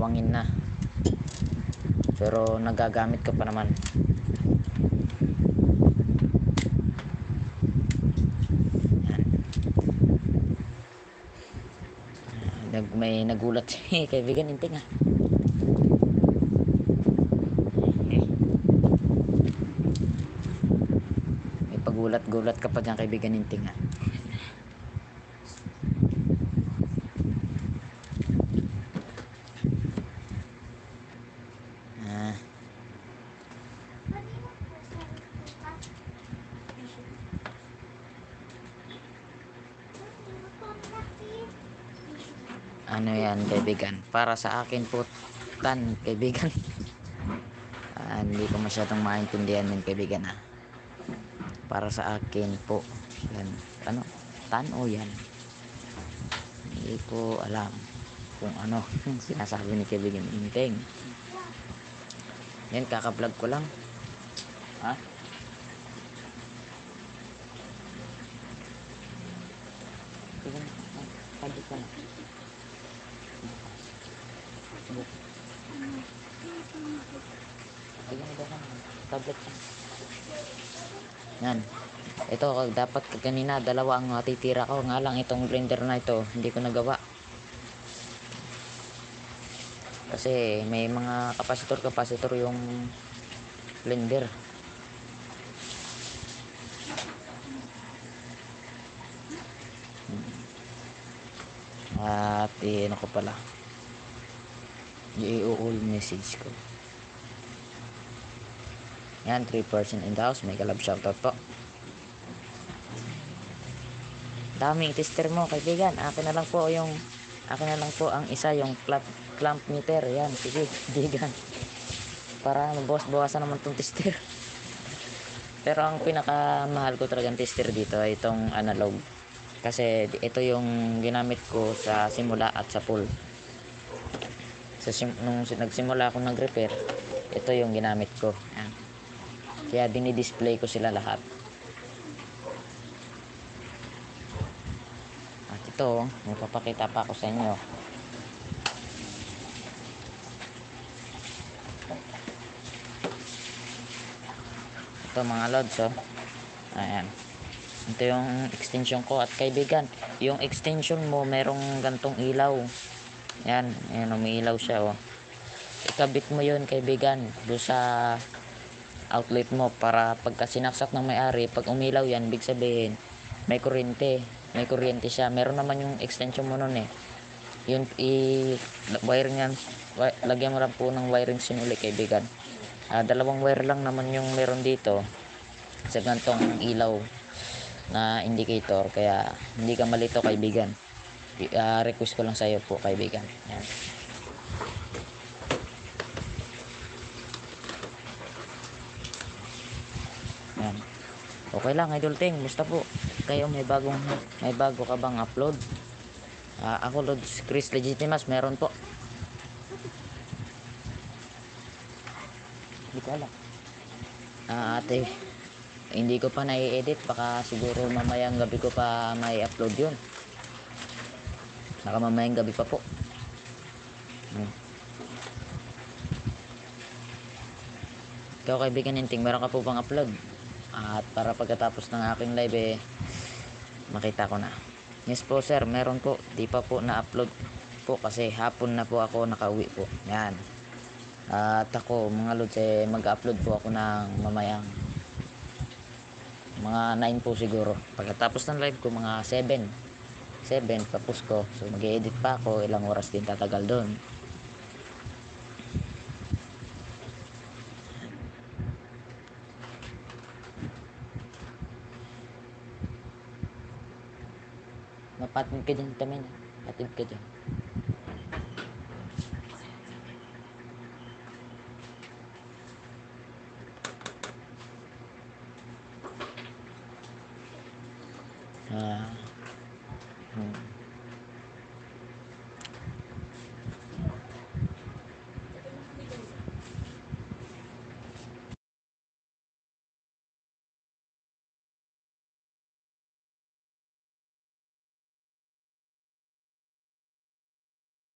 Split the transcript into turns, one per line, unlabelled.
lawangin na. Pero nagagamit ka pa naman. May nagulat si kaibigan Inting ha. May pagulat-gulat ka pa dyan kaibigan Inting ha. Ano yan kaibigan, para sa akin po tan kaibigan. Hindi ko masyadong maintindihan yan kaibigan ha. Para sa akin po yan, ano tan o yan, hindi ko alam kung ano sinasabi ni kaibigan Inting. Yan, kaka-vlog ko lang ha. Pagod ka na. Tablet yan. Ito dapat kanina dalawa ang titira ko, nga lang itong blender na ito hindi ko nagawa kasi may mga kapasitor yung blender. At ano ko pala, i-all message ko yan. 3% in the house, may kalab shoutout po. Daming tester mo kaibigan. Akin na lang po ang isa, yung clamp meter. Yan, sige kaibigan, para bawas-bawasan naman tong tester. Pero ang pinakamahal ko talagang tester dito ay itong analog, kasi ito yung ginamit ko sa simula at sa full. Nung nagsimula ako nag-repair, ito yung ginamit ko. Yan. Kaya dinidisplay ko sila lahat. At ito, may papakita pa ako sa inyo. Ito mga lods oh. Ayan. Ito yung extension ko. At kaibigan, yung extension mo merong gantong ilaw. Yan, ayan, umiilaw siya oh. Ikabit mo yun kaibigan doon sa outlet mo, para pagka sinaksak ng may-ari, pag umilaw yan, big sabihin may kuryente siya. Meron naman yung extension mo nun eh, yun wiring yan, lagyan mo lang po ng wiring sinuli kaibigan. Dalawang wire lang naman yung meron dito sa gantong ilaw na indicator, kaya hindi ka malito kaibigan. Request ko lang sa iyo po kaibigan. Yan. Yan. Okay lang Idol Ting, musta po kayo? May bago ka bang upload? Ako Lods Chris Legitimas, meron po. Hindi ko alam. Ate, hindi ko pa nai-edit, baka siguro mamayang gabi ko pa may upload yun. Baka mamayang gabi pa po. Ikaw kaibigan Inting, meron ka po bang upload? At para pagkatapos ng aking live makita ko na. Yes po sir, meron po. Di pa po na-upload po kasi hapon na po ako nakauwi po. Yan. At ako mga lods mag-upload po ako ng mamayang mga 9 po siguro. Pagkatapos ng live ko mga 7 tapos ko. So mag-edit pa ako, ilang oras din tatagal doon. Mapatid ka dyan kami. Patid ka dyan.